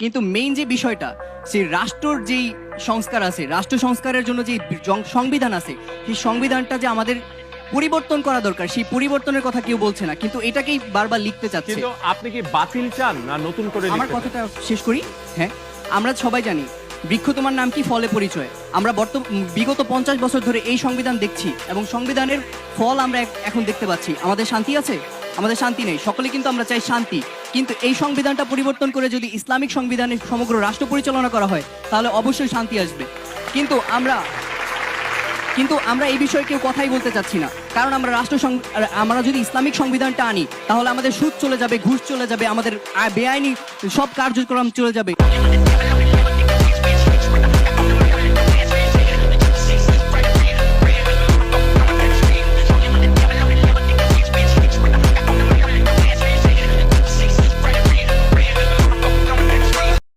কিন্তু মেইন যে বিষয়টা, সেই রাষ্ট্রর যেই সংস্কার আছে, রাষ্ট্র সংস্কারের জন্য যে সংবিধান আছে, সেই সংবিধানটা যে আমাদের পরিবর্তন করা দরকার, সেই পরিবর্তনের কথা কেউ বলছে না, কিন্তু এটাকেই বারবার লিখতে চাচ্ছে। কিন্তু আপনি কি বাতিল চান না নতুন করে আমার লিখতে চান? কথাটা শেষ করি। হ্যাঁ, আমরা সবাই জানি বৃক্ষ তোমার নাম কি, ফলে পরিচয়। আমরা বিগত 50 বছর ধরে এই সংবিধান দেখছি এবং সংবিধানের ফল আমরা এখন দেখতে পাচ্ছি। আমাদের শান্তি আছে? আমাদের শান্তি নেই। সকলে কিন্তু আমরা চাই শান্তি, কিন্তু এই সংবিধানটা পরিবর্তন করে যদি ইসলামিক সংবিধানে সমগ্র রাষ্ট্র পরিচালনা করা হয় তাহলে অবশ্যই শান্তি আসবে। কিন্তু আমরা এই বিষয়ে কেউ কথাই বলতে চাচ্ছি না, কারণ আমরা যদি ইসলামিক সংবিধানটা আনি তাহলে আমাদের সুদ চলে যাবে, ঘুষ চলে যাবে, আমাদের বেআইনি সব কার্যক্রম চলে যাবে।